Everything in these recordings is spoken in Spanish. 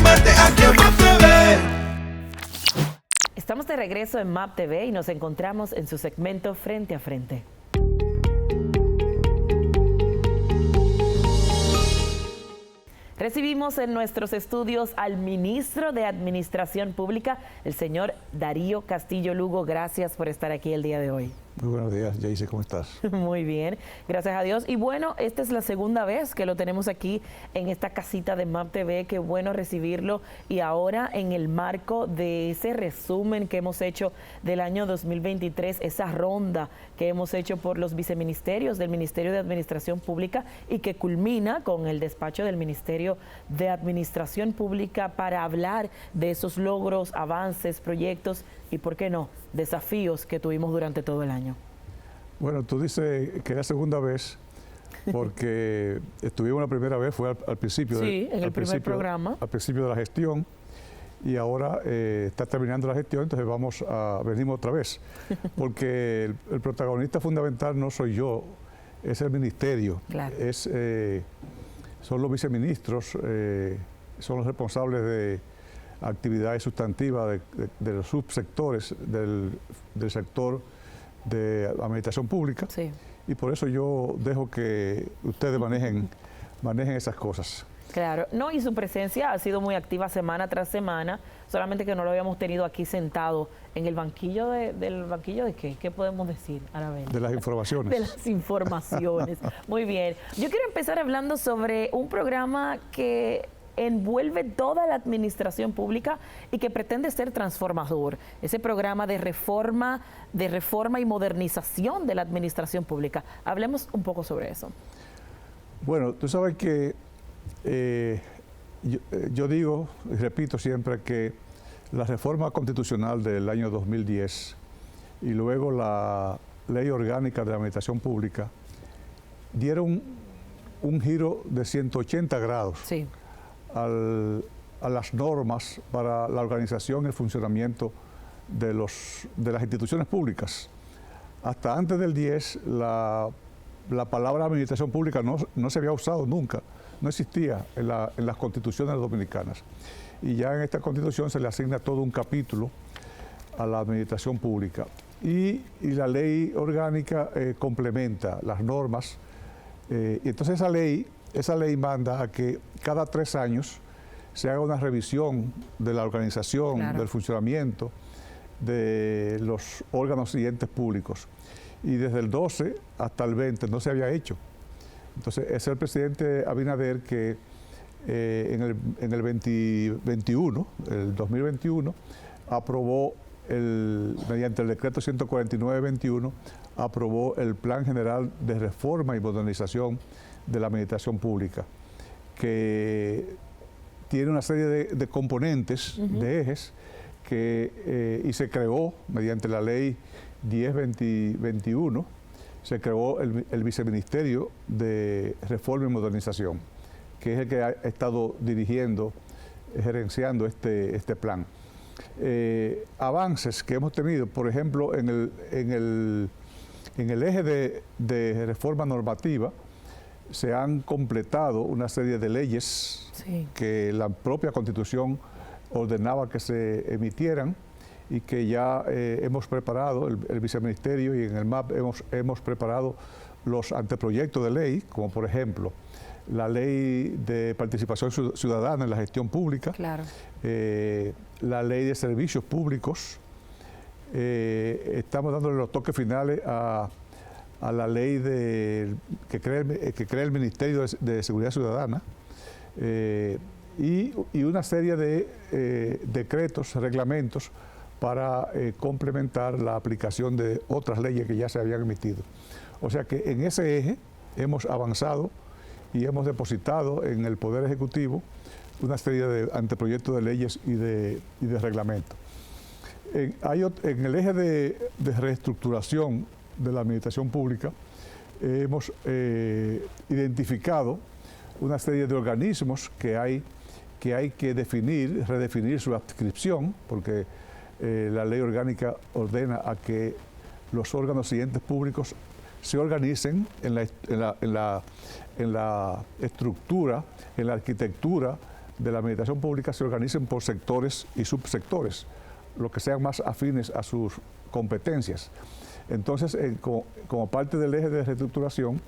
informarte aquí en MAP TV. Estamos de regreso en MAP TV y nos encontramos en su segmento Frente a Frente. Recibimos en nuestros estudios al ministro de Administración Pública, el señor Darío Castillo Lugo. Gracias por estar aquí el día de hoy. Muy buenos días, Jayce, ¿cómo estás? Muy bien, gracias a Dios. Y bueno, esta es la segunda vez que lo tenemos aquí en esta casita de MAP TV. Qué bueno recibirlo. Y ahora en el marco de ese resumen que hemos hecho del año 2023, esa ronda que hemos hecho por los viceministerios del Ministerio de Administración Pública y que culmina con el despacho del Ministerio de Administración Pública para hablar de esos logros, avances, proyectos y, ¿por qué no?, desafíos que tuvimos durante todo el año. Bueno, tú dices que es la segunda vez porque estuvimos la primera vez, fue al principio. Sí, en el primer programa. Al principio de la gestión y ahora está terminando la gestión, entonces venimos otra vez. Porque el protagonista fundamental no soy yo, es el ministerio. Claro. Son los viceministros, son los responsables de actividades sustantivas de los subsectores del sector de administración pública. Sí. Y por eso yo dejo que ustedes manejen esas cosas. Claro, no, y su presencia ha sido muy activa semana tras semana, solamente que no lo habíamos tenido aquí sentado en el banquillo ¿del banquillo de qué? ¿Qué podemos decir, Arabella? De las informaciones. De las informaciones. Muy bien. Yo quiero empezar hablando sobre un programa que envuelve toda la administración pública y que pretende ser transformador. Ese programa de reforma y modernización de la administración pública. Hablemos un poco sobre eso. Bueno, tú sabes que yo digo y repito siempre que la reforma constitucional del año 2010 y luego la ley orgánica de la administración pública dieron un giro de 180 grados. Sí. A las normas para la organización y el funcionamiento de las instituciones públicas. Hasta antes del 10, la palabra administración pública no se había usado nunca, no existía en las constituciones dominicanas. Y ya en esta constitución se le asigna todo un capítulo a la administración pública. Y la ley orgánica complementa las normas. Y entonces esa ley manda a que cada 3 años se haga una revisión de la organización, claro, del funcionamiento de los órganos y entes públicos. Y desde el 12 hasta el 20 no se había hecho. Entonces es el presidente Abinader que en el 2021, aprobó mediante el decreto 149-21, aprobó el Plan General de Reforma y Modernización de la Administración Pública, que tiene una serie de componentes, de ejes, y se creó mediante la ley 10-21, se creó el Viceministerio de Reforma y Modernización, que es el que ha estado dirigiendo, gerenciando este plan. Avances que hemos tenido, por ejemplo, en el eje de reforma normativa, se han completado una serie de leyes, sí, que la propia Constitución ordenaba que se emitieran y que ya hemos preparado, el Viceministerio y en el MAP hemos preparado los anteproyectos de ley, como por ejemplo la Ley de Participación Ciudadana en la Gestión Pública, claro, la Ley de Servicios Públicos. Estamos dándole los toques finales a la ley que crea el Ministerio de Seguridad Ciudadana y una serie de decretos, reglamentos para complementar la aplicación de otras leyes que ya se habían emitido. O sea que en ese eje hemos avanzado y hemos depositado en el Poder Ejecutivo una serie de anteproyectos de leyes y de reglamentos. En el eje de reestructuración de la administración pública hemos identificado una serie de organismos que hay que redefinir su adscripción, porque la ley orgánica ordena a que los órganos y entes públicos se organicen en la estructura, en la arquitectura de la administración pública se organicen por sectores y subsectores, los que sean más afines a sus competencias. Entonces, como parte del eje de reestructuración,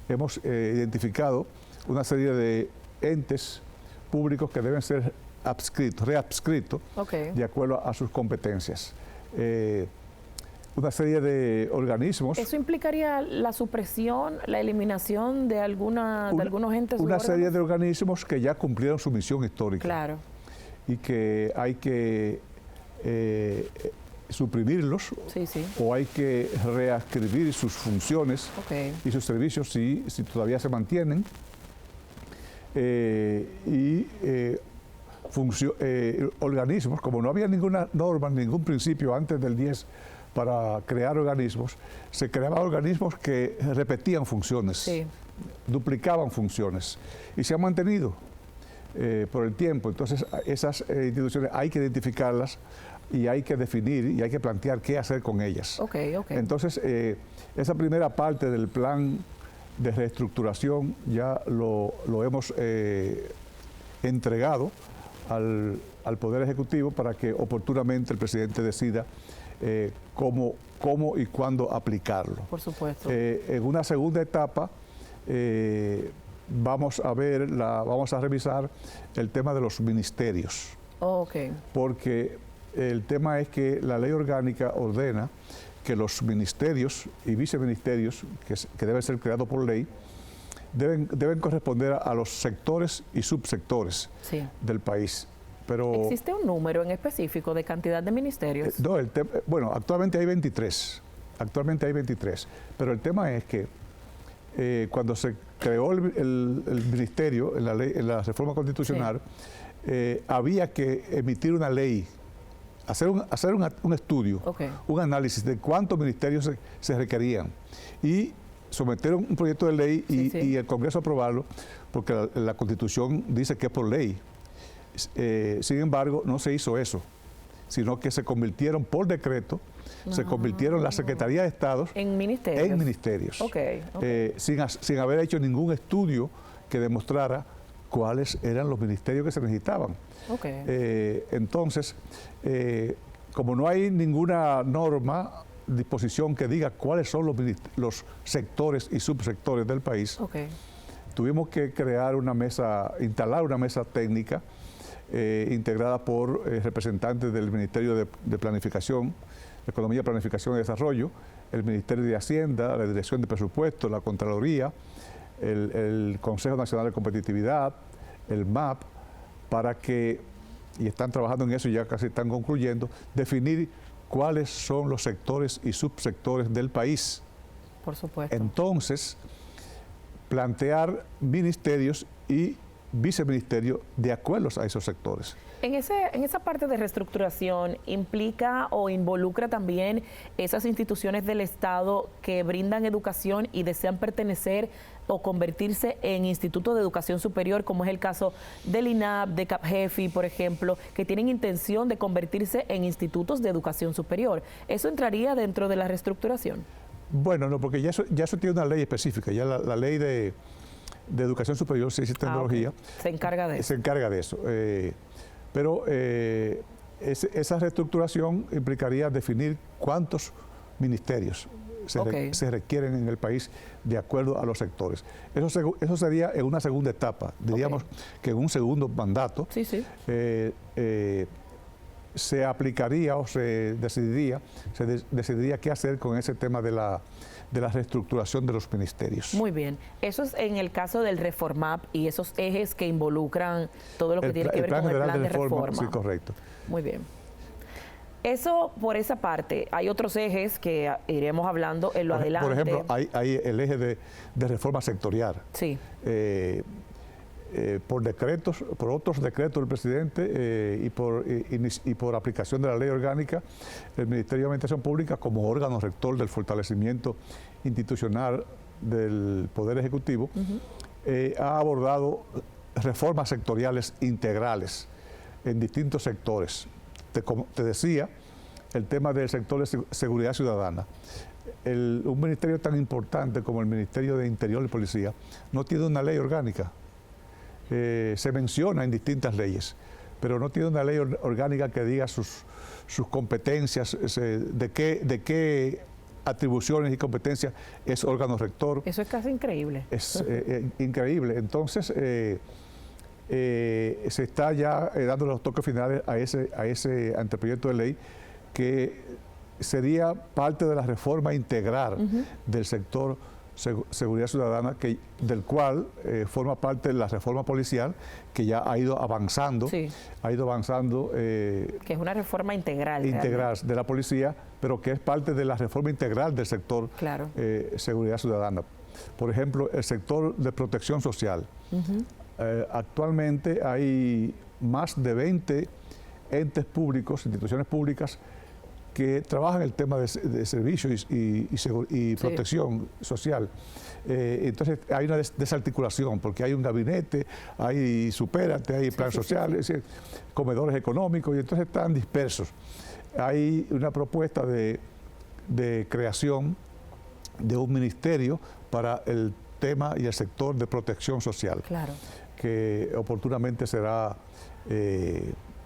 hemos identificado una serie de entes públicos que deben ser readscritos de acuerdo a sus competencias. Una serie de organismos. ¿Eso implicaría la supresión, la eliminación de algunos entes? Una serie de organismos que ya cumplieron su misión histórica. Claro. Y que hay que suprimirlos, o hay que readscribir sus funciones y sus servicios si todavía se mantienen. Organismos, como no había ninguna norma, ningún principio antes del 10 para crear organismos, se creaban organismos que repetían funciones, duplicaban funciones y se han mantenido por el tiempo. Entonces, esas instituciones hay que identificarlas y hay que definir y hay que plantear qué hacer con ellas. Entonces, esa primera parte del plan de reestructuración ya lo hemos entregado al Poder Ejecutivo para que oportunamente el presidente decida cómo y cuándo aplicarlo. Por supuesto. En una segunda etapa vamos a revisar el tema de los ministerios. Porque el tema es que la ley orgánica ordena que los ministerios y viceministerios, que deben ser creados por ley, deben corresponder a los sectores y subsectores del país. Pero, ¿existe un número en específico de cantidad de ministerios? No, bueno, actualmente hay 23. Actualmente hay 23. Pero el tema es que cuando se creó el ministerio en la reforma constitucional, había que emitir una ley, hacer un estudio, un análisis de cuántos ministerios se requerían. Y sometieron un proyecto de ley y el Congreso aprobarlo, porque la Constitución dice que es por ley. Sin embargo, no se hizo eso, sino que se convirtieron por decreto, se convirtieron las Secretarías de Estado en ministerios, sin haber hecho ningún estudio que demostrara cuáles eran los ministerios que se necesitaban. Entonces, como no hay ninguna norma, disposición que diga cuáles son los sectores y subsectores del país, tuvimos que instalar una mesa técnica integrada por representantes del Ministerio de Planificación, Economía, Planificación y Desarrollo, el Ministerio de Hacienda, la Dirección de Presupuestos, la Contraloría, el Consejo Nacional de Competitividad, el MAP, y están trabajando en eso, ya casi están concluyendo, definir cuáles son los sectores y subsectores del país. Por supuesto. Entonces, plantear ministerios y viceministerios de acuerdo a esos sectores. En esa parte de reestructuración, ¿implica o involucra también esas instituciones del Estado que brindan educación y desean pertenecer o convertirse en institutos de educación superior, como es el caso del INAP, de CAPGEFI, por ejemplo, que tienen intención de convertirse en institutos de educación superior? ¿Eso entraría dentro de la reestructuración? Bueno, no, porque ya eso tiene una ley específica, ya la ley de educación superior, ciencia y tecnología. Se encarga de eso. Se encarga de eso. Pero esa reestructuración implicaría definir cuántos ministerios se requieren en el país de acuerdo a los sectores. Eso sería en una segunda etapa. Diríamos que en un segundo mandato se aplicaría o se decidiría qué hacer con ese tema de la reestructuración de los ministerios. Muy bien. Eso es en el caso del Reformap y esos ejes que involucran todo lo que tiene que ver con el plan de reforma. Sí, correcto. Muy bien. Eso por esa parte. Hay otros ejes que iremos hablando en lo adelante. Por ejemplo, hay el eje de reforma sectorial. Sí. Por otros decretos del presidente y por aplicación de la ley orgánica, el Ministerio de Administración Pública, como órgano rector del fortalecimiento institucional del Poder Ejecutivo, ha abordado reformas sectoriales integrales en distintos sectores. Te decía, el tema del sector de seguridad ciudadana. Un ministerio tan importante como el Ministerio de Interior y Policía no tiene una ley orgánica. se menciona en distintas leyes, pero no tiene una ley orgánica que diga sus competencias, de qué atribuciones y competencias es órgano rector. Eso es casi increíble. Es increíble. Entonces, se está ya dando los toques finales a ese anteproyecto de ley que sería parte de la reforma integral del sector seguridad ciudadana, del cual forma parte la reforma policial, que ya ha ido avanzando, Sí. Que es una reforma integral. de la policía, pero que es parte de la reforma integral del sector Claro. seguridad ciudadana. Por ejemplo, el sector de protección social. Actualmente hay más de 20 entes públicos, instituciones públicas, que trabajan el tema de servicios y protección social. Entonces hay una desarticulación, porque hay un gabinete, hay Supérate, hay plan social, es decir, comedores económicos, y entonces están dispersos. Hay una propuesta de creación de un ministerio para el tema y el sector de protección social, Claro. que oportunamente será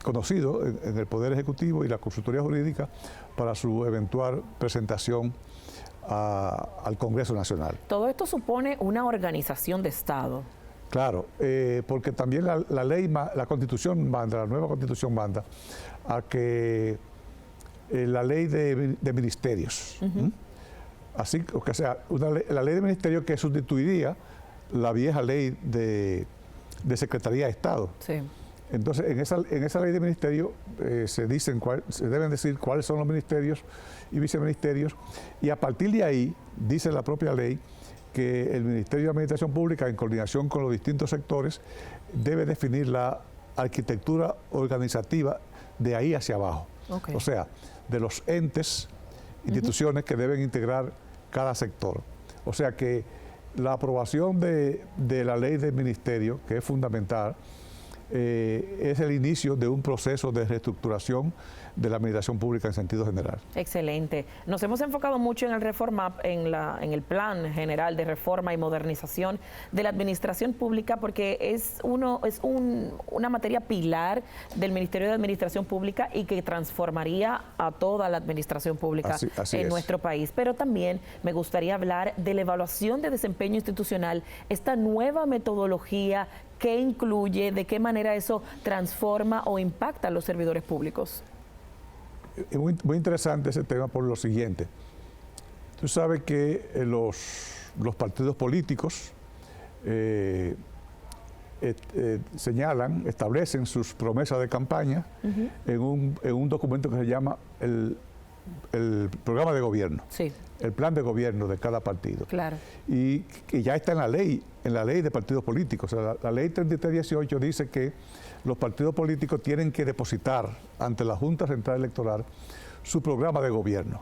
conocido en el Poder Ejecutivo y la Consultoría Jurídica para su eventual presentación al Congreso Nacional. Todo esto supone una organización de Estado. Claro, porque también la ley, la Constitución manda, la nueva Constitución manda a que la ley de ministerios, así, o sea, la ley de ministerios que sustituiría la vieja ley de Secretaría de Estado. Sí. Entonces, en esa ley de ministerio se deben decir cuáles son los ministerios y viceministerios, y a partir de ahí, dice la propia ley, que el Ministerio de Administración Pública, en coordinación con los distintos sectores, debe definir la arquitectura organizativa de ahí hacia abajo. Okay. O sea, de los entes, instituciones que deben integrar cada sector. O sea que la aprobación de la ley del ministerio, que es fundamental, es el inicio de un proceso de reestructuración de la administración pública en sentido general. Excelente. Nos hemos enfocado mucho en el ReformAP, en el plan general de reforma y modernización de la administración pública, porque es una materia pilar del Ministerio de Administración Pública y que transformaría a toda la administración pública así en es. nuestro país. Pero también me gustaría hablar de la evaluación de desempeño institucional, esta nueva metodología. ¿Qué incluye? ¿De qué manera eso transforma o impacta a los servidores públicos? Es muy interesante ese tema por lo siguiente. Tú sabes que los partidos políticos establecen sus promesas de campaña en un documento que se llama el programa de gobierno. Sí. El plan de gobierno de cada partido. Claro. Y que ya está en la ley de partidos políticos. O sea, la ley 3318 dice que los partidos políticos tienen que depositar ante la Junta Central Electoral su programa de gobierno.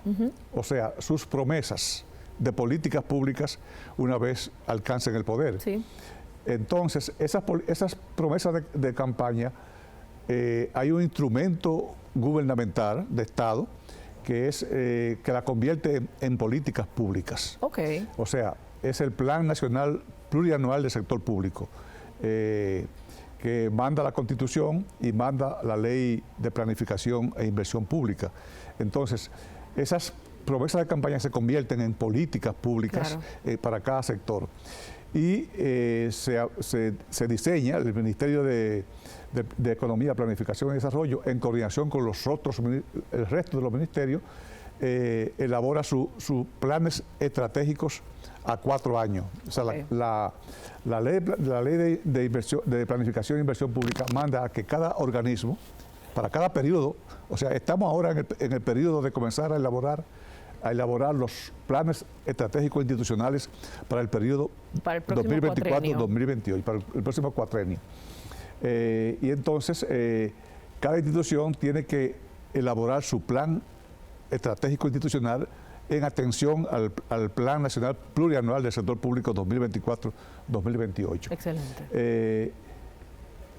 O sea, sus promesas de políticas públicas una vez alcancen el poder. Sí. Entonces, esas promesas de campaña, hay un instrumento gubernamental de Estado que es que la convierte en políticas públicas. Okay. O sea, es el Plan Nacional Plurianual del Sector Público, que manda la Constitución y manda la Ley de Planificación e Inversión Pública. Entonces, esas promesas de campaña se convierten en políticas públicas, claro, para cada sector. Y se diseña el Ministerio de Economía, Planificación y Desarrollo, en coordinación con el resto de los ministerios, elabora sus planes estratégicos a 4 años. O sea, okay, la ley de Planificación e Inversión Pública manda a que cada organismo, para cada periodo, o sea, estamos ahora en el periodo de comenzar a elaborar los planes estratégicos institucionales para el periodo 2024-2028, para el próximo cuatrenio. Y entonces, cada institución tiene que elaborar su plan estratégico institucional en atención al Plan Nacional Plurianual del Sector Público 2024-2028. Excelente.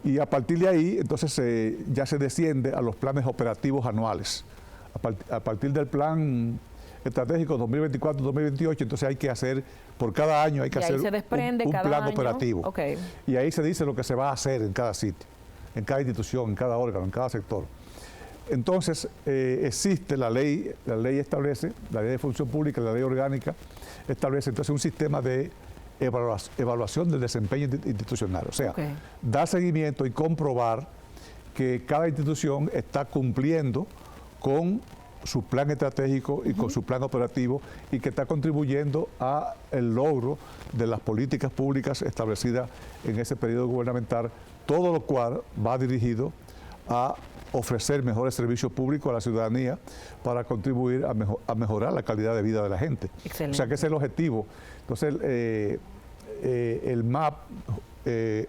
Y a partir de ahí, entonces, ya se desciende a los planes operativos anuales. A partir del plan estratégicos 2024-2028, entonces hay que hacer, por cada año hay que hacer un plan operativo. Okay. Y ahí se dice lo que se va a hacer en cada sitio, en cada institución, en cada órgano, en cada sector. Entonces, existe la ley establece, la ley de función pública, la ley orgánica, establece entonces un sistema de evaluación del desempeño institucional. O sea, dar seguimiento y comprobar que cada institución está cumpliendo con su plan estratégico y con su plan operativo y que está contribuyendo a el logro de las políticas públicas establecidas en ese periodo gubernamental, todo lo cual va dirigido a ofrecer mejores servicios públicos a la ciudadanía para contribuir a mejorar la calidad de vida de la gente. Excelente. O sea que ese es el objetivo. Entonces, el MAP,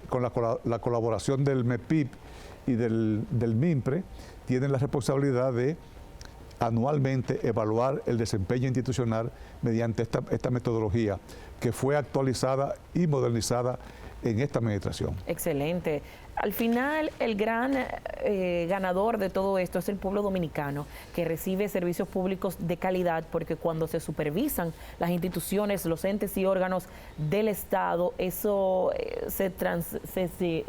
con la colaboración del MEPIP y del MIMPRE, tienen la responsabilidad de anualmente evaluar el desempeño institucional mediante esta metodología que fue actualizada y modernizada en esta administración. Excelente. Al final, el gran ganador de todo esto es el pueblo dominicano, que recibe servicios públicos de calidad, porque cuando se supervisan las instituciones, los entes y órganos del Estado, eso se transmite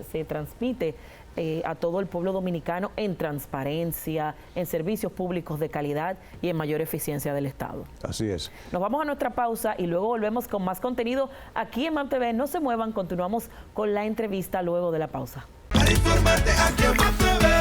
a todo el pueblo dominicano en transparencia, en servicios públicos de calidad y en mayor eficiencia del Estado. Así es. Nos vamos a nuestra pausa y luego volvemos con más contenido aquí en MAPTV. No se muevan, continuamos con la entrevista luego de la pausa. Para informarte aquí en MAPTV.